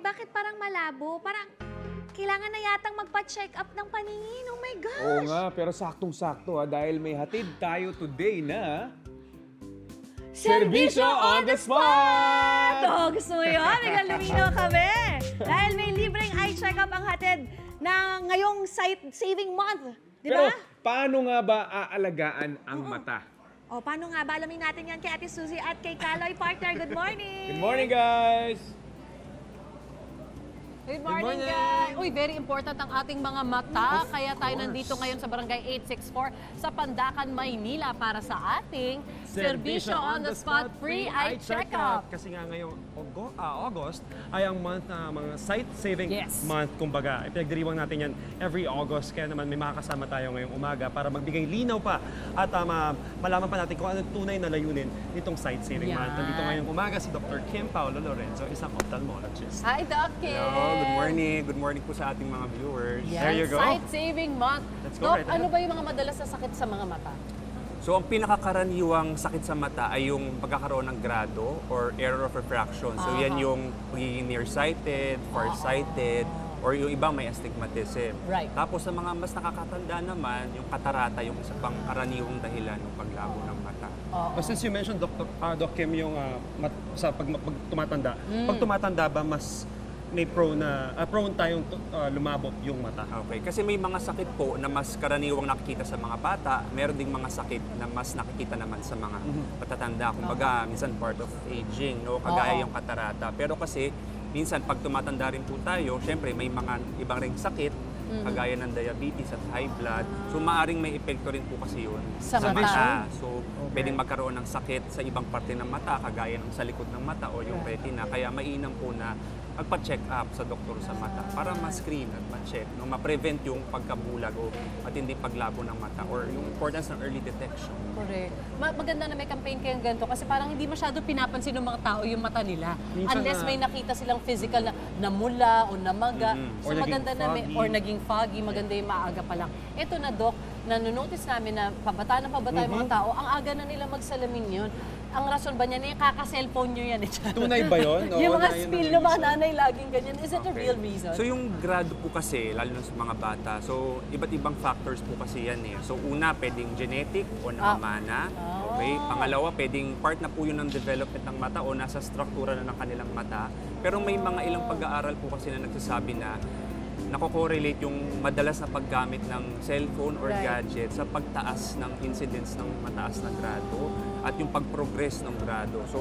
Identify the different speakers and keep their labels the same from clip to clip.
Speaker 1: bakit parang malabo? Parang kailangan na yatang magpa-check up ng paningin. Oh my gosh!
Speaker 2: Oo nga, pero saktong-sakto dahil may hatid tayo today na...
Speaker 1: Serbisyo on the spot! Oh, gusto mo yun? Biglang lumino kami. Dahil may libreng eye check-up ang hatid na ngayong sight-saving month. Di
Speaker 2: Pero
Speaker 1: ba?
Speaker 2: paano nga ba aalagaan ang mata?
Speaker 1: O, paano nga ba? Alamin natin yan kay Ate Suzy at kay Kaloy, partner. Good morning!
Speaker 2: Good morning, guys!
Speaker 3: Good morning, guys! Uy, very important ang ating mga mata. Kaya tayo nandito ngayon sa Barangay 864 sa Pandacan, Maynila para sa ating Serbisyo on the Spot Free Eye Checkup.
Speaker 4: Kasi nga ngayong August ay ang month na mga sight-saving month, kumbaga. Ipinagdiriwang natin yan every August. Kaya naman may makakasama tayo ngayong umaga para magbigay linaw pa at malaman pa natin kung ano tunay na layunin nitong sight-saving month. Nandito ngayong umaga si Dr. Kim Paulo Lorenzo, isang ophthalmologist.
Speaker 3: Hi, Doc Kim!
Speaker 5: Hello, good morning. Good morning po sa ating mga viewers.
Speaker 3: Yes,
Speaker 4: There you go.
Speaker 3: Sight-saving month.
Speaker 4: Let's go
Speaker 3: Doc,
Speaker 4: right
Speaker 3: ano
Speaker 4: ahead.
Speaker 3: ba yung mga madalas na sakit sa mga mata?
Speaker 5: So, ang pinakakaraniwang sakit sa mata ay yung pagkakaroon ng grado or error of refraction. So, yan yung pagiging nearsighted, farsighted, or yung ibang may astigmatism.
Speaker 3: Right.
Speaker 5: Tapos, sa mga mas nakakatanda naman, yung katarata, yung isa pang karaniwang dahilan ng paglabo ng mata.
Speaker 4: But since you mentioned, Doc Kim, yung pag tumatanda, pag tumatanda ba mas may prone tayong lumabo yung mata?
Speaker 5: Okay, kasi may mga sakit po na mas karaniwang nakikita sa mga bata, meron ding mga sakit na mas nakikita naman sa mga matatanda. Kumbaga, minsan part of aging, no? Kagaya yung katarata. Pero kasi, minsan pag tumatanda rin po tayo, syempre may mga ibang ring sakit, kagaya ng diabetes at high blood. So, maaring may epekto rin po kasi yun
Speaker 3: Sa mata.
Speaker 5: So, pwedeng magkaroon ng sakit sa ibang parte ng mata, kagaya ng sa likod ng mata o yung retina. Kaya mainam po na magpa-check up sa doktor sa mata para ma-screen at ma-check, no? Ma-prevent yung pagkabulag o matinding paglabo ng mata or yung importance ng early detection.
Speaker 3: Correct. Maganda na may campaign kayong ganito kasi parang hindi masyado pinapansin ng mga tao yung mata nila.
Speaker 4: Minsan
Speaker 3: Unless may nakita silang physical na namula o namaga. So
Speaker 4: Or naging
Speaker 3: maganda na may,
Speaker 4: foggy.
Speaker 3: or naging foggy, maganda yung maaga pa lang. Ito na, Doc, nanonotice namin na pabata yung mga tao, ang aga na nila magsalamin yun. Ang rason ba niyan, kaka-cellphone nyo yan.
Speaker 4: Tunay ba yun?
Speaker 3: Yung mga
Speaker 4: Na yun
Speaker 3: spill
Speaker 4: ang
Speaker 3: ng mga
Speaker 4: reason?
Speaker 3: nanay laging ganyan. Is it a real reason?
Speaker 5: So yung grado po kasi, lalo na sa mga bata, so iba't ibang factors po kasi yan eh. So una, pwedeng genetic o namamana. Okay? Pangalawa, pwedeng part na po yun ng development ng mata o nasa struktura na ng kanilang mata. Pero may mga ilang pag-aaral po kasi na nagsasabi na nako-correlate yung madalas na paggamit ng cellphone or gadget sa pagtaas ng incidence ng mataas na grado at yung pag-progress ng grado. So,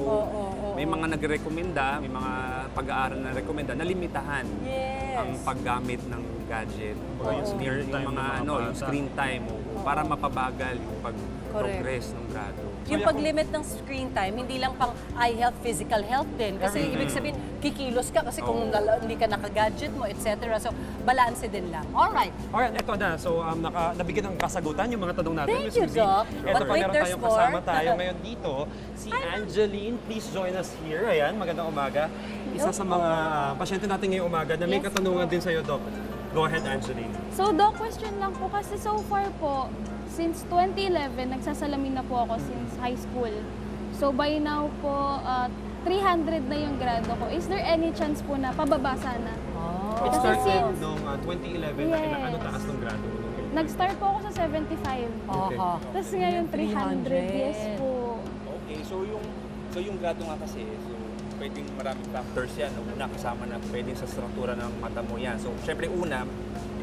Speaker 5: may mga nagrekomenda, may mga pag-aaral na rekomenda na limitahan ang paggamit ng gadget. Yung screen time para mapabagal yung pag-progress ng grado.
Speaker 3: Yung pag-limit ng screen time, hindi lang pang eye health, physical health din. Kasi ibig sabihin, kikilos ka kasi kung hindi ka naka-gadget mo, etc. So, balanse din lang. Alright.
Speaker 4: Alright, eto na. So, nabigyan ng kasagutan yung mga tanong natin.
Speaker 3: Thank
Speaker 4: Miss
Speaker 3: you,
Speaker 4: Suzy.
Speaker 3: Doc.
Speaker 4: Eto
Speaker 3: But
Speaker 4: pa,
Speaker 3: wait,
Speaker 4: meron
Speaker 3: there's
Speaker 4: tayong
Speaker 3: more.
Speaker 4: kasama tayo ngayon dito. Si Angeline, please join us here. Ayan, magandang umaga. Isa sa mga pasyente natin ngayong umaga na may katanungan din sa'yo, Doc. Go ahead, Angeline.
Speaker 6: So, Doc, question lang po kasi so far po, since 2011, nagsasalamin na po ako since high school. So, by now po, 300 na yung grado ko. Is there any chance po na pababa sana?
Speaker 4: It
Speaker 6: Kasi
Speaker 4: started
Speaker 6: since-
Speaker 4: noong 2011 na ano taas ng grado.
Speaker 6: Nag-start po ako sa 75. Tapos ngayon 300, yes po.
Speaker 5: Okay, so yung grado nga kasi, so pwedeng maraming factors yan. Una, kasama na pwedeng sa struktura ng mata mo yan. So, syempre una,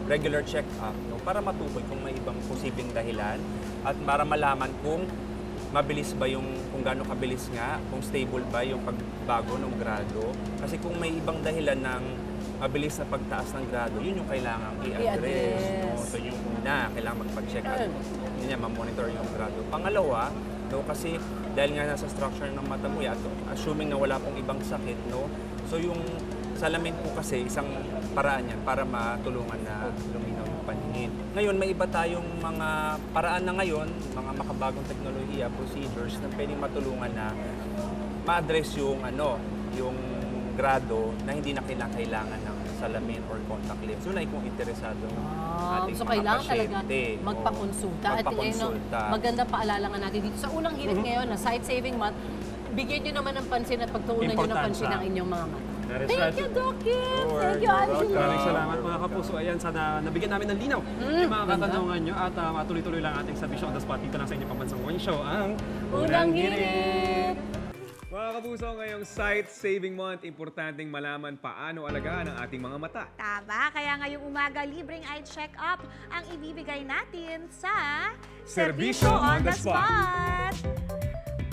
Speaker 5: regular check-up, no, para matukoy kung may ibang posibleng dahilan at para malaman kung mabilis ba kung gaano kabilis nga, kung stable ba yung pagbago ng grado. Kasi kung may ibang dahilan ng mabilis na pagtaas ng grado, yun yung kailangan i-address. No? So yung una, kailangan magpa-check up. Yun yan, ma-monitor yung grado. Pangalawa, no, kasi dahil nga nasa structure ng mata mo, assuming na wala pong ibang sakit, no? So yung salamin po kasi isang paraan yan para matulungan na luminaw yung paningin. Ngayon, may iba tayong mga paraan na ngayon, mga makabagong teknolohiya, procedures na pwedeng matulungan na ma-address yung grado na hindi na kailangan ng salamin or contact lens. Yun ay kung interesado ating
Speaker 3: So
Speaker 5: mga
Speaker 3: kailangan talaga
Speaker 5: pasyente.
Speaker 3: magpakonsulta.
Speaker 5: Magpakonsulta.
Speaker 3: Maganda paalala nga natin dito. Sa unang hirit ngayon na Sight Saving Month, bigyan nyo naman ng pansin at pagtuunan nyo ng
Speaker 4: Importansya.
Speaker 3: pansin ang inyong mga mata.
Speaker 4: That is
Speaker 3: Thank
Speaker 4: right.
Speaker 3: you, Doc Kim.
Speaker 4: Sure,
Speaker 3: Thank you,
Speaker 4: you're
Speaker 3: Angela.
Speaker 4: welcome. Maraming salamat mga kapuso. Ayan, sana nabigyan namin ng linaw yung mga katanungan nyo at matuloy-tuloy lang ating serbisyo on the spot dito lang sa inyong pambansang morning show, ang
Speaker 3: Unang Hirit!
Speaker 2: Mga kapuso, ngayong Sight Saving Month, importanteng malaman paano alagaan ang ating mga mata.
Speaker 1: Tama, kaya ngayong umaga, libreng eye check-up ang ibibigay natin sa
Speaker 2: Serbisyo on the Spot.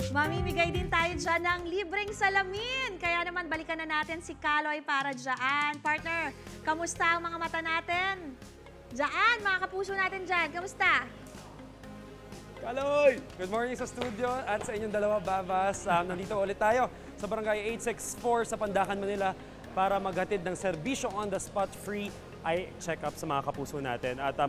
Speaker 1: Mamimigay din tayo dyan ng libreng salamin. Kaya naman, balikan na natin si Kaloy para dyan. Partner, kamusta ang mga mata natin? Dyan, mga kapuso natin dyan. Kamusta?
Speaker 4: Kaloy! Good morning sa studio at sa inyong dalawa, Babas. Nandito ulit tayo sa Barangay 864 sa Pandacan, Manila para maghatid ng serbisyo on the spot free eye check-up sa mga kapuso natin. At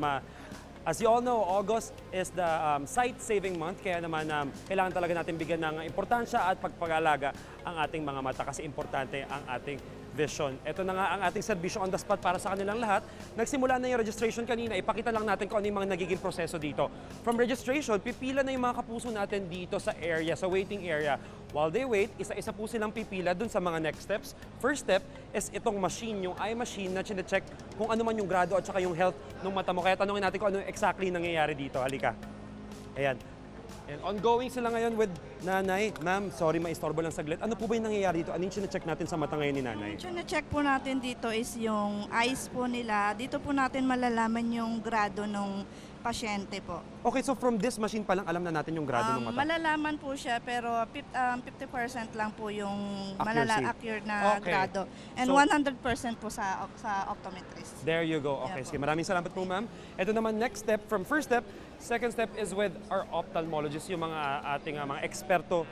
Speaker 4: as you all know, August is the sight saving month, kaya naman kailangan talaga natin bigyan ng importansya at pagpag-alaga ang ating mga mata kasi importante ang ating vision. Ito na nga ang ating serbisyo on the spot para sa kanilang lahat. Nagsimula na yung registration kanina. Ipakita lang natin kung ano yung mga nagiging proseso dito. From registration, pipila na yung mga kapuso natin dito sa area, sa waiting area. While they wait, isa-isa po silang pipila dun sa mga next steps. First step is itong machine, yung eye machine na chine-check kung ano man yung grado at saka yung health ng mata mo. Kaya tanungin natin kung ano exactly nangyayari dito. Halika. Ayan. And ongoing sila ngayon with nanay. Ma'am, sorry, maistorbo lang saglit. Ano po ba yung nangyayari dito? Ano yung chine-check natin sa mata ngayon ni nanay?
Speaker 7: Yung check po natin dito is yung eyes po nila. Dito po natin malalaman yung grado ng pasyente po.
Speaker 4: Okay, so from this machine pa lang, alam na natin yung grado ng mata.
Speaker 7: Malalaman po siya pero 50% lang po yung
Speaker 4: Accuracy.
Speaker 7: accurate na
Speaker 4: Okay.
Speaker 7: grado. And
Speaker 4: So,
Speaker 7: 100% po sa optometrist.
Speaker 4: There you go. Okay,
Speaker 7: Yeah,
Speaker 4: sige. Maraming salamat po, ma'am. Ito naman, next step, from first step, second step is with our ophthalmologist, yung mga ating mga eksperto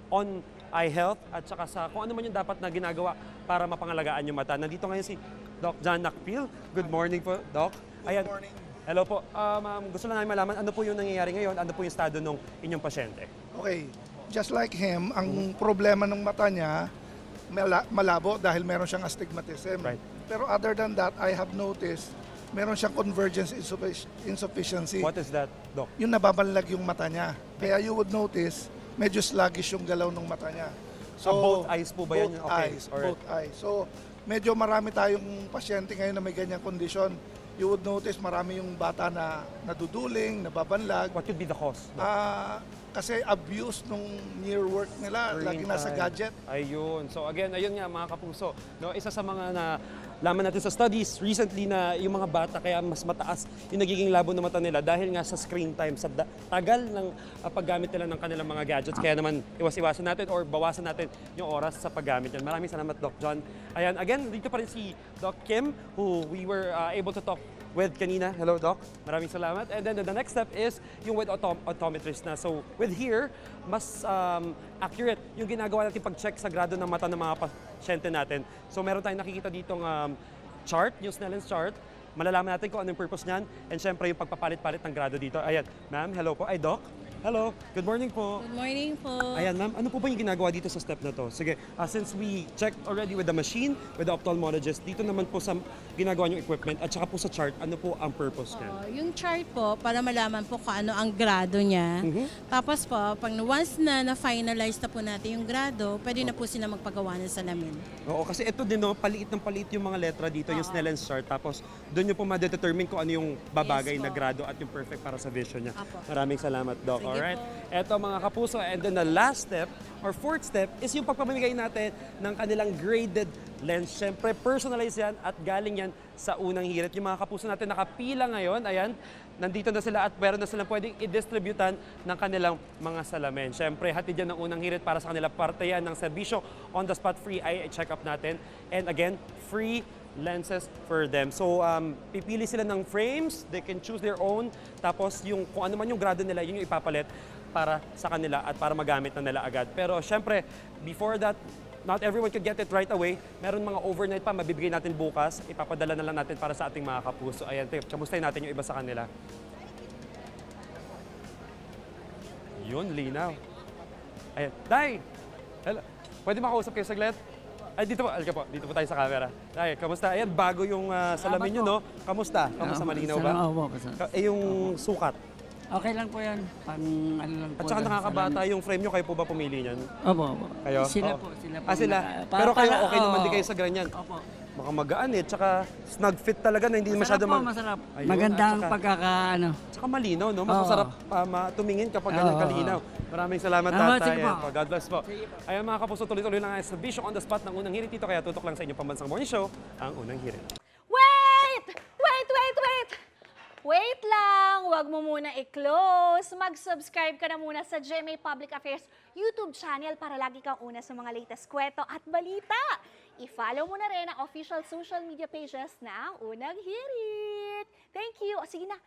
Speaker 4: on eye health at saka sa kung ano man yung dapat na ginagawa para mapangalagaan yung mata. Nandito ngayon si Doc John Nakpil. Good morning po, Doc. Ayan.
Speaker 8: Good morning.
Speaker 4: Hello po. Ma'am, gusto lang namin malaman ano po yung nangyayari ngayon, ano po yung estado ng inyong pasyente.
Speaker 8: Okay, just like him, ang problema ng mata niya, malabo dahil meron siyang astigmatism.
Speaker 4: Right.
Speaker 8: Pero other than that, I have noticed, meron siyang convergence insufficiency.
Speaker 4: What is that, Doc?
Speaker 8: Yung nababalag yung mata niya. Kaya you would notice, medyo sluggish yung galaw ng mata niya.
Speaker 4: Both eyes po ba yan?
Speaker 8: Both
Speaker 4: Okay,
Speaker 8: eyes,
Speaker 4: alright.
Speaker 8: both eyes. So, medyo marami tayong pasyente ngayon na may ganyang kondisyon. You would notice marami yung bata na naduduling, nababanlag.
Speaker 4: What could be the cause, Doc?
Speaker 8: Kasi abuse nung near work nila, lagi nasa
Speaker 4: time.
Speaker 8: gadget.
Speaker 4: Ayun. So again, ayun nga mga kapuso. No, isa sa mga laman natin sa studies recently na yung mga bata kaya mas mataas yung nagiging labo ng mata nila dahil nga sa screen time, sa tagal ng paggamit nila ng kanilang mga gadgets. Kaya naman iwas-iwasan natin or bawasan natin yung oras sa paggamit yan. Maraming salamat, Doc John. Ayan, again, dito pa rin si Doc Kim who we were able to talk with kanina. Hello, Doc. Maraming salamat. And then the next step is yung with optometrist na. So with here, mas accurate yung ginagawa natin pag-check sa grado ng mata ng mga pasyente natin. So meron tayong nakikita ditong chart, yung Snellen's chart. Malalaman natin kung ano yung purpose niyan. And syempre yung pagpapalit-palit ng grado dito. Ayan, ma'am, hello po. Ay, Doc. Hello. Good morning po.
Speaker 9: Good morning po.
Speaker 4: Ayan, ma'am. Ano po ba yung ginagawa dito sa step na to? Sige, since we checked already with the machine, with the ophthalmologist, dito naman po sa ginagawa yung equipment at saka po sa chart, ano po ang purpose niyan?
Speaker 9: Yung chart po, para malaman po kung ano ang grado niya. Tapos po, pag once na na-finalize na po natin yung grado, pwede na po sila magpagawa ng salamin.
Speaker 4: Oo, kasi ito din, no, paliit ng paliit yung mga letra dito, yung Snellen's chart. Tapos doon nyo po ma-determine kung ano yung babagay
Speaker 9: Yes,
Speaker 4: na
Speaker 9: po.
Speaker 4: grado at yung perfect para sa vision niya.
Speaker 9: Apo.
Speaker 4: Maraming salamat, Doc.
Speaker 9: Sige
Speaker 4: Alright.
Speaker 9: po.
Speaker 4: Eto mga kapuso, and then the last step, or fourth step, is yung pagpapamigay natin ng kanilang graded lens. Siyempre, personalized yan at galing yan sa unang hirit. Yung mga kapuso natin nakapila ngayon, ayan, nandito na sila at meron na silang pwedeng i-distributan ng kanilang mga salamin. Siyempre, hatid yan ng unang hirit para sa kanila. Parte yan ng serbisyo on the spot free eye check-up natin. And again, free lenses for them. So, pipili sila ng frames, they can choose their own, tapos yung kung ano man yung grado nila, yun yung ipapalit para sa kanila at para magamit na nila agad. Pero syempre, before that, not everyone could get it right away. Meron mga overnight pa, mabibigay natin bukas, ipapadala na lang natin para sa ating mga kapuso. Ayan, kamustahin natin yung iba sa kanila. Yun, linaw. Ayan, Day! Hello. Pwede makausap kayo saglit? Ay, dito po. Alika po. Dito po tayo sa camera. Ay, kamusta? Ayan, bago yung salamin nyo, no? Kamusta? Kamusta, malinaw ba?
Speaker 10: Opo,
Speaker 4: Yung sukat.
Speaker 10: Okay lang po yan. Pang ano lang po.
Speaker 4: At saka
Speaker 10: lang,
Speaker 4: nakakabata
Speaker 10: salamin.
Speaker 4: yung frame nyo, kayo po ba pumili niyan?
Speaker 10: Opo.
Speaker 4: Kayo?
Speaker 10: Sila
Speaker 4: Oo.
Speaker 10: po. Sila po.
Speaker 4: Sila. Pero kayo okay naman din kayo sa ganyan?
Speaker 10: Opo.
Speaker 4: Baka magaan eh, tsaka snug fit talaga na hindi masyado
Speaker 10: Masarap.
Speaker 4: Ayun,
Speaker 10: Maganda
Speaker 4: at
Speaker 10: ang
Speaker 4: saka-
Speaker 10: pagkakaano.
Speaker 4: Tsaka malinaw, no? Mas masarap tumingin kapag ganyan
Speaker 10: Oo.
Speaker 4: kalinaw. Maraming salamat,
Speaker 10: Salamat,
Speaker 4: tatay.
Speaker 10: sige po.
Speaker 4: God bless po. Ayan mga kapuso, tuloy-tuloy lang ang Serbisyo on the Spot ng Unang Hirit dito. Kaya tutok lang sa inyong pambansang morning show, ang Unang Hirit.
Speaker 1: Wait! Wait lang! Huwag mo muna i-close. Mag-subscribe ka na muna sa GMA Public Affairs YouTube channel para lagi kang una sa mga latest kwento at balita. I-follow mo na rin ang official social media pages ng Unang Hirit. Thank you. O sige na,